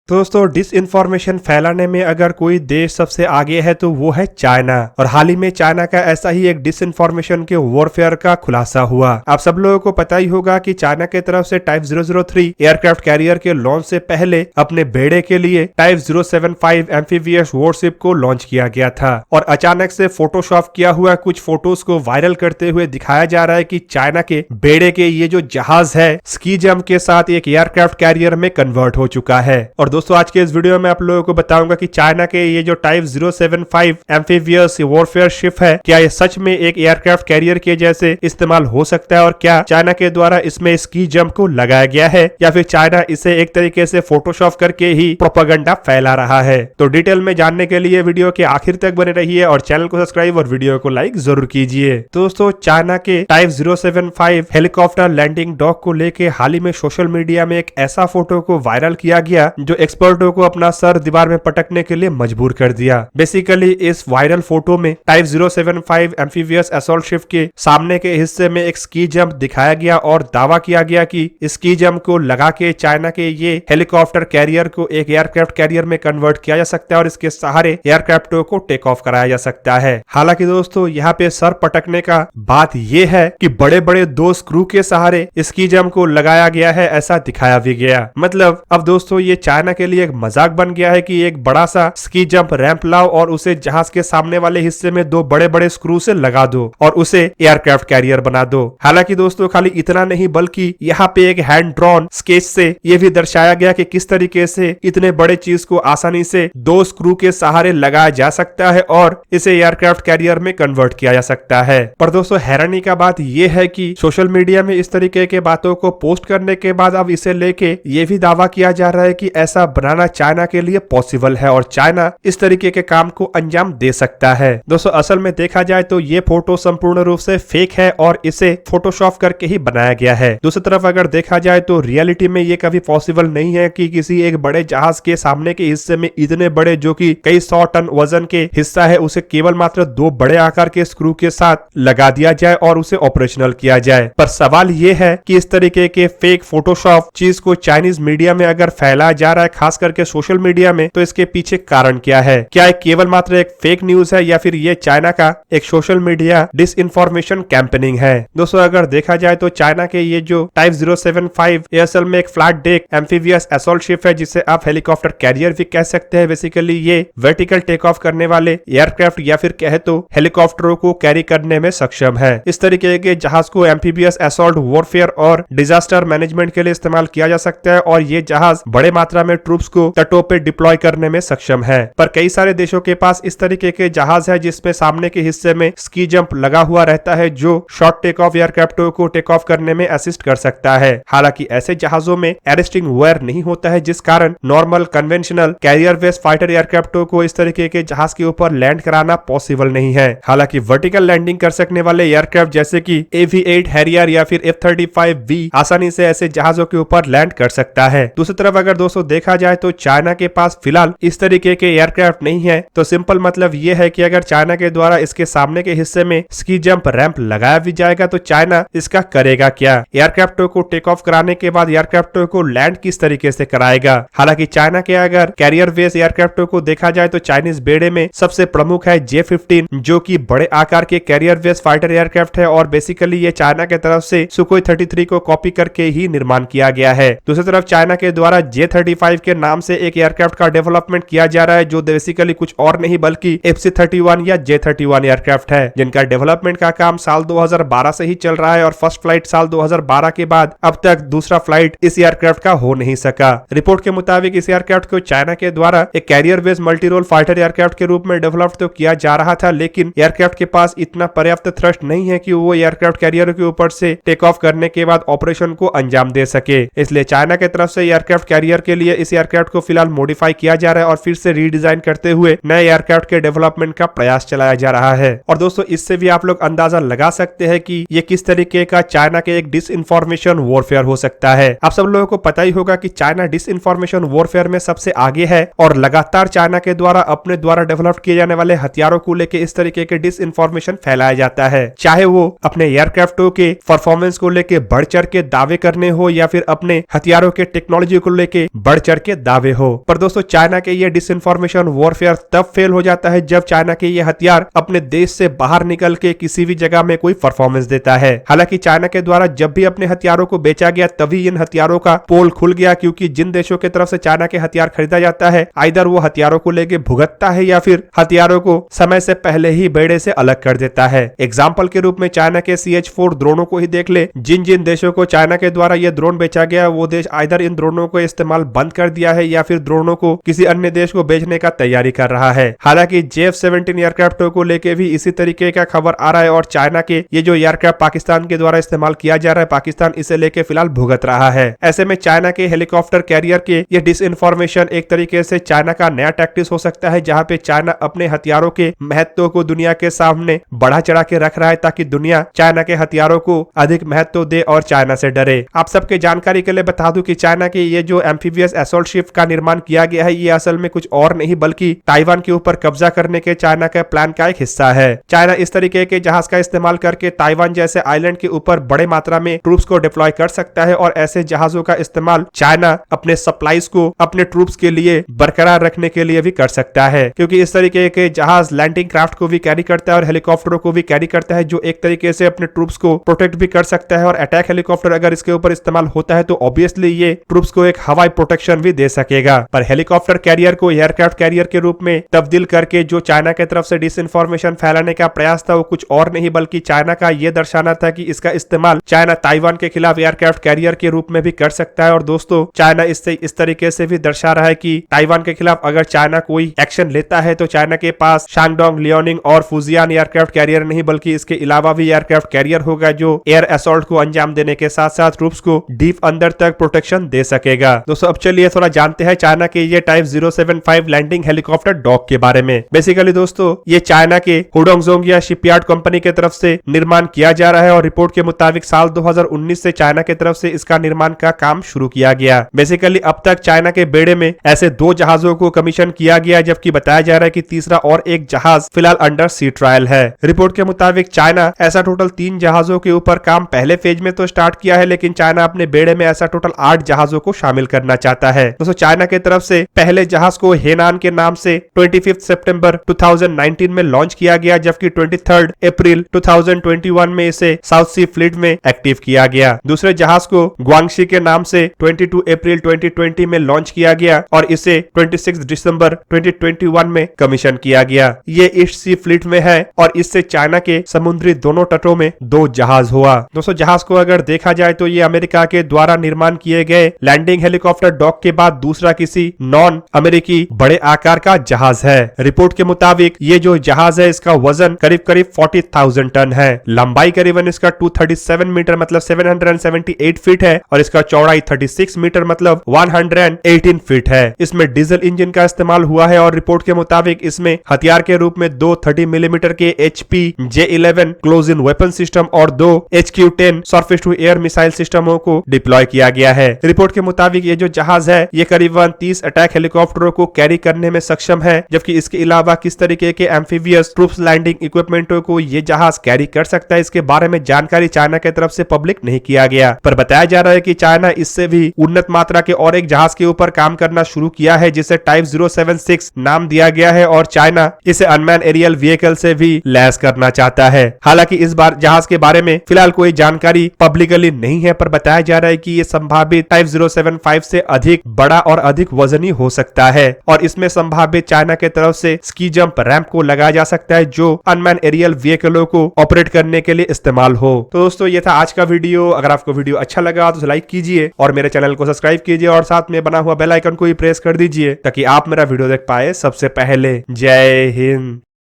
तो दोस्तों dish information फैलाने में अगर कोई देश सबसे आगे है तो वो है चाइना। और हाल ही में चाइना का ऐसा ही एक डिस इन्फॉर्मेशन के वॉरफेयर का खुलासा हुआ। आप सब लोगों को पता ही होगा कि चाइना की तरफ से टाइप 003 एयरक्राफ्ट कैरियर के लॉन्च से पहले अपने बेड़े के लिए टाइप 075 एम्फीबियस वॉरशिप को लॉन्च किया गया था। और अचानक से फोटोशॉप किया हुआ कुछ फोटोज को वायरल करते हुए दिखाया जा रहा है कि चाइना के बेड़े के ये जो जहाज है स्कीजम के साथ एक एयरक्राफ्ट कैरियर में कन्वर्ट हो चुका है। और दोस्तों आज के इस वीडियो में आप लोगों को बताऊंगा कि चाइना के ये जो टाइप 075 एम्फीबियस वॉरफेयर शिप है क्या ये सच में एक एयरक्राफ्ट कैरियर के जैसे इस्तेमाल हो सकता है और क्या चाइना के द्वारा इसमें स्की जंप को लगाया गया है या फिर चाइना इसे एक तरीके से फोटोशॉप करके ही प्रोपेगेंडा फैला रहा है। तो डिटेल में जानने के लिए वीडियो के आखिर तक बने रहिए और चैनल को सब्सक्राइब और वीडियो को लाइक जरूर कीजिए। दोस्तों चाइना के टाइप 075 हेलीकॉप्टर लैंडिंग डॉक को लेके हाल ही में सोशल मीडिया में एक ऐसा फोटो को वायरल किया गया जो एक्सपर्टों को अपना सर दीवार में पटकने के लिए मजबूर कर दिया। बेसिकली इस वायरल फोटो में टाइप 075 एम्फीबियस असॉल्ट शिप के सामने के हिस्से में एक स्की जंप दिखाया गया और दावा किया गया कि स्की जंप को लगा के चाइना के ये हेलीकॉप्टर कैरियर को एक एयरक्राफ्ट कैरियर में कन्वर्ट किया जा सकता है और इसके सहारे एयरक्राफ्टों को टेक ऑफ कराया जा सकता है। हालांकि दोस्तों यहाँ पे सर पटकने का बात ये है कि बड़े बड़े दो स्क्रू के सहारे स्की जंप को लगाया गया है ऐसा दिखाया भी गया। मतलब अब दोस्तों ये चाइना के लिए एक मजाक बन गया है कि एक बड़ा सा स्की जंप रैंप लाओ और उसे जहाज के सामने वाले हिस्से में दो बड़े बड़े स्क्रू से लगा दो और उसे एयरक्राफ्ट कैरियर बना दो। हालांकि दोस्तों खाली इतना नहीं बल्कि यहाँ पे एक हैंड ड्रॉन स्केच से ये भी दर्शाया गया कि किस तरीके से इतने बड़े चीज को आसानी से दो स्क्रू के सहारे लगाया जा सकता है और इसे एयरक्राफ्ट कैरियर में कन्वर्ट किया जा सकता है। पर दोस्तों हैरानी का बात यह है कि सोशल मीडिया में इस तरीके के बातों को पोस्ट करने के बाद अब इसे लेके ये भी दावा किया जा रहा है कि ऐसा बनाना चाइना के लिए पॉसिबल है और चाइना इस तरीके के काम को अंजाम दे सकता है। दोस्तों असल में देखा जाए तो ये फोटो संपूर्ण रूप से फेक है और इसे फोटोशॉप करके ही बनाया गया है। दूसरी तरफ अगर देखा जाए तो रियलिटी में ये कभी पॉसिबल नहीं है कि किसी एक बड़े जहाज के सामने के हिस्से में इतने बड़े जो कि कई 100 टन वजन के हिस्सा है उसे केवल मात्र दो बड़े आकार के स्क्रू के साथ लगा दिया जाए और उसे ऑपरेशनल किया जाए। पर सवाल ये है कि इस तरीके के फेक फोटोशॉप चीज को चाइनीज मीडिया में अगर फैलाया जा रहा है खास करके सोशल मीडिया में तो इसके पीछे कारण क्या है? क्या केवल मात्र एक फेक न्यूज है या फिर ये चाइना का एक social media disinformation campaigning है? दोस्तों अगर देखा जाए तो चाइना के ये जो टाइप 075 ये असल में एक flat deck amphibious assault ship है जिसे आप हेलीकॉप्टर कैरियर भी कह सकते हैं। बेसिकली ये वर्टिकल टेक ऑफ करने वाले एयरक्राफ्ट या फिर कहे तो हेलीकॉप्टरों को कैरी करने में सक्षम है। इस तरीके के जहाज को एम्फीबियस असॉल्ट वॉरफेयर और डिजास्टर मैनेजमेंट के लिए इस्तेमाल किया जा सकता है और ये जहाज बड़े मात्रा में ट्रूप्स को तटों पे डिप्लॉय करने में सक्षम है। पर कई सारे देशों के पास इस तरीके के जहाज है जिसमें सामने के हिस्से में स्की जंप लगा हुआ रहता है जो शॉर्ट टेक ऑफ एयरक्राफ्टों को टेक ऑफ करने में असिस्ट कर सकता है। हालांकि ऐसे जहाजों में एरेस्टिंग वेयर नहीं होता है जिस कारण normal conventional carrier based fighter एयरक्राफ्टों को इस तरीके के जहाज के ऊपर लैंड कराना पॉसिबल नहीं है। हालांकि वर्टिकल लैंडिंग कर सकने वाले एयरक्राफ्ट जैसे कि AV-8 हैरियर या फिर F-35V आसानी से ऐसे जहाजों के ऊपर लैंड कर सकता है। दूसरी तरफ अगर दोस्तों देखा जाए तो चाइना के पास फिलहाल इस तरीके के एयरक्राफ्ट नहीं है। तो सिंपल मतलब ये है कि अगर चाइना के द्वारा इसके सामने के हिस्से में स्की जंप रैंप लगाया भी जाएगा तो चाइना इसका करेगा क्या? एयरक्राफ्टों को टेक ऑफ कराने के बाद एयरक्राफ्टों को लैंड किस तरीके से कराएगा? हालांकि चाइना के अगर कैरियर बेस एयरक्राफ्टों को देखा जाए तो चाइनीज बेड़े में सबसे प्रमुख है J-15 जो कि बड़े आकार के कैरियर बेस फाइटर एयरक्राफ्ट है और बेसिकली ये चाइना के तरफ से सुखोई 33 को कॉपी करके ही निर्माण किया गया है। दूसरी तरफ चाइना के द्वारा J-35 के नाम से एक एयरक्राफ्ट का डेवलपमेंट किया जा रहा है जो बेसिकली कुछ और नहीं बल्कि FC-31 या J-31 एयरक्राफ्ट है जिनका डेवलपमेंट का काम साल 2012 से ही चल रहा है और फर्स्ट फ्लाइट साल 2012 के बाद अब तक दूसरा फ्लाइट इस एयरक्राफ्ट का हो नहीं सका। रिपोर्ट के मुताबिक इस एयरक्राफ्ट को चाइना के द्वारा एक carrier based multi role fighter aircraft के रूप में डेवलप तो किया जा रहा था लेकिन एयरक्राफ्ट के पास इतना पर्याप्त थ्रस्ट नहीं है कि वो एयरक्राफ्ट कैरियर के ऊपर से टेक ऑफ करने के बाद ऑपरेशन को अंजाम दे सके। इसलिए चाइना की तरफ से एयरक्राफ्ट कैरियर के लिए इस एयरक्राफ्ट को फिलहाल मॉडिफाई किया जा रहा है और फिर से रीडिजाइन करते हुए नए एयरक्राफ्ट के डेवलपमेंट का प्रयास चलाया जा रहा है। और दोस्तों इससे भी आप लोग अंदाजा लगा सकते हैं कि ये किस तरीके का चाइना के एक डिस इन्फॉर्मेशन वॉरफेयर हो सकता है। आप सब लोगों को पता ही होगा कि चाइना डिस इन्फॉर्मेशन वॉरफेयर में सबसे आगे है और लगातार चाइना के द्वारा अपने द्वारा डेवलप किए जाने वाले हथियारों को लेकर इस तरीके के डिस इन्फॉर्मेशन फैलाया जाता है, चाहे वो अपने एयरक्राफ्टों के परफॉर्मेंस को लेकर बढ़ चढ़ के दावे करने हो या फिर अपने हथियारों के टेक्नोलॉजी को लेकर बढ़ चढ़ फ्यूचर के दावे हो। पर दोस्तों चाइना के ये डिसइंफॉर्मेशन वॉरफेयर तब फेल हो जाता है जब चाइना के ये हथियार अपने देश से बाहर निकल के किसी भी जगह में कोई परफॉर्मेंस देता है। हालांकि चाइना के द्वारा जब भी अपने हथियारों को बेचा गया तभी इन हथियारों का पोल खुल गया, क्योंकि जिन देशों की तरफ से चाइना के हथियार खरीदा जाता है आइदर वो हथियारों को लेके भुगतता है या फिर हथियारों को समय से पहले ही बेड़े से अलग कर देता है। एग्जाम्पल के रूप में चाइना के CH-4 ड्रोनों को ही देख ले। जिन जिन देशों को चाइना के द्वारा ये ड्रोन बेचा गया वो देश आइदर इन ड्रोनों को इस्तेमाल बंद कर दिया है या फिर ड्रोनों को किसी अन्य देश को बेचने का तैयारी कर रहा है। हालांकि JF-17 एयरक्राफ्ट को लेके भी इसी तरीके का खबर आ रहा है और चाइना के ये जो एयरक्राफ्ट पाकिस्तान के द्वारा इस्तेमाल किया जा रहा है पाकिस्तान इसे लेके फिलहाल भुगत रहा है। ऐसे में चाइना के हेलीकॉप्टर कैरियर के ये डिसइंफॉर्मेशन एक तरीके से चाइना का नया टैक्टिक्स हो सकता है, जहां पे चाइना अपने हथियारों के महत्व को दुनिया के सामने बढ़ा चढ़ा के रख रहा है ताकि दुनिया चाइना के हथियारों को अधिक महत्व दे और चाइना से डरे। आप सबके जानकारी के लिए बता दूं कि चाइना के ये जो एम्फीबियस असॉल्ट शिप का निर्माण किया गया है ये असल में कुछ और नहीं बल्कि ताइवान के ऊपर कब्जा करने के चाइना के प्लान का एक हिस्सा है। चाइना इस तरीके के जहाज का इस्तेमाल करके ताइवान जैसे आइलैंड के ऊपर बड़े मात्रा में ट्रूप्स को डिप्लॉय कर सकता है और ऐसे जहाजों का इस्तेमाल चाइना अपने सप्लाईज को अपने ट्रूप्स के लिए बरकरार रखने के लिए भी कर सकता है, क्योंकि इस तरीके के जहाज लैंडिंग क्राफ्ट को भी कैरी करता है और हेलीकॉप्टरों को भी कैरी करता है जो एक तरीके से अपने ट्रूप्स को प्रोटेक्ट भी कर सकता है। और अटैक हेलीकॉप्टर अगर इसके ऊपर इस्तेमाल होता है तो ऑब्वियसली ये ट्रूप्स को एक हवाई प्रोटेक्शन भी दे सकेगा। पर हेलीकॉप्टर कैरियर को एयरक्राफ्ट कैरियर के रूप में तब्दील करके जो चाइना की तरफ से डिसइंफॉर्मेशन फैलाने का प्रयास था वो कुछ और नहीं बल्कि चाइना का ये दर्शाना था कि इसका इस्तेमाल चाइना ताइवान के खिलाफ एयरक्राफ्ट कैरियर के रूप में भी कर सकता है। और दोस्तों चाइना इससे इस तरीके से भी दर्शा रहा है कि ताइवान के खिलाफ अगर चाइना कोई एक्शन लेता है तो चाइना के पास शांगडोंग, लियोनिंग और फुजियान एयरक्राफ्ट कैरियर नहीं बल्कि इसके अलावा भी एयरक्राफ्ट कैरियर होगा जो एयर असॉल्ट को अंजाम देने के साथ साथ ट्रूप्स को डीप अंदर तक प्रोटेक्शन दे सकेगा। दोस्तों अब चलिए थोड़ा जानते हैं चाइना के ये टाइप 075 लैंडिंग हेलीकॉप्टर डॉग के बारे में। बेसिकली दोस्तों ये चाइना के हुडोंगजोंग या शिपयार्ड कंपनी की तरफ से निर्माण किया जा रहा है और रिपोर्ट के मुताबिक साल 2019 से चाइना की तरफ से इसका निर्माण का काम शुरू किया गया। बेसिकली अब तक चाइना के बेड़े में ऐसे 2 जहाजों को कमीशन किया गया जबकि बताया जा रहा है कि तीसरा और एक जहाज फिलहाल अंडर सी ट्रायल है। रिपोर्ट के मुताबिक चाइना ऐसा टोटल 3 जहाजों के ऊपर काम पहले फेज में तो स्टार्ट किया है, लेकिन चाइना अपने बेड़े में ऐसा टोटल 8 जहाजों को शामिल करना चाहता है। दोस्तों चाइना की तरफ से पहले जहाज को हेनान के नाम से 25 सितंबर 2019 में लॉन्च किया गया जबकि 23 अप्रैल 2021 में इसे साउथ सी फ्लीट में एक्टिव किया गया। दूसरे जहाज को ग्वांगशी के नाम से 22 अप्रैल 2020 में लॉन्च किया गया और इसे 26 दिसंबर 2021 में कमीशन किया गया। ये ईस्ट सी फ्लीट में है और इससे चाइना के समुद्री दोनों तटों में 2 जहाज हुआ। दोस्तों जहाज को अगर देखा जाए तो ये अमेरिका के द्वारा निर्माण किए गए लैंडिंग हेलीकॉप्टर डॉग के बाद दूसरा किसी नॉन अमेरिकी बड़े आकार का जहाज है। रिपोर्ट के मुताबिक ये जो जहाज है इसका वजन करीब करीब 40,000 टन है, लंबाई करीबन इसका 237 मीटर मतलब 778 फीट है और इसका चौड़ाई 36 मीटर मतलब 118 फीट है। इसमें डीजल इंजन का इस्तेमाल हुआ है और रिपोर्ट के मुताबिक इसमें हथियार के रूप में 2 30 मिलीमीटर के HP J11 close in weapon system और 2 HQ-10 surface to air missile सिस्टमों को डिप्लॉय किया गया है। रिपोर्ट के मुताबिक ये जो जहाज है ये करीबन 30 अटैक हेलीकॉप्टरों को कैरी करने में सक्षम है, जबकि इसके अलावा किस तरीके के एम्फीबियस ट्रूप्स लैंडिंग इक्विपमेंटों को ये जहाज कैरी कर सकता है इसके बारे में जानकारी चाइना की तरफ से पब्लिक नहीं किया गया। पर बताया जा रहा है कि चाइना इससे भी उन्नत मात्रा के और एक जहाज के ऊपर काम करना शुरू किया है जिसे टाइप 076 नाम दिया गया है और चाइना इसे अनमैन एरियल व्हीकल से भी लैस करना चाहता है। हालांकि इस बार जहाज के बारे में फिलहाल कोई जानकारी पब्लिकली नहीं है, पर बताया जा रहा है कि ये संभावित टाइप 075 से अधिक बड़ा और अधिक वजनी हो सकता है और इसमें संभावित चाइना के तरफ से स्की जंप रैंप को लगाया जा सकता है जो अनमैन एरियल व्हीकलों को ऑपरेट करने के लिए इस्तेमाल हो। तो दोस्तों ये था आज का वीडियो। अगर आपको वीडियो अच्छा लगा तो लाइक कीजिए और मेरे चैनल को सब्सक्राइब कीजिए और साथ में बना हुआ बेल आइकन को भी प्रेस कर दीजिए ताकि आप मेरा वीडियो देख पाए सबसे पहले। जय हिंद।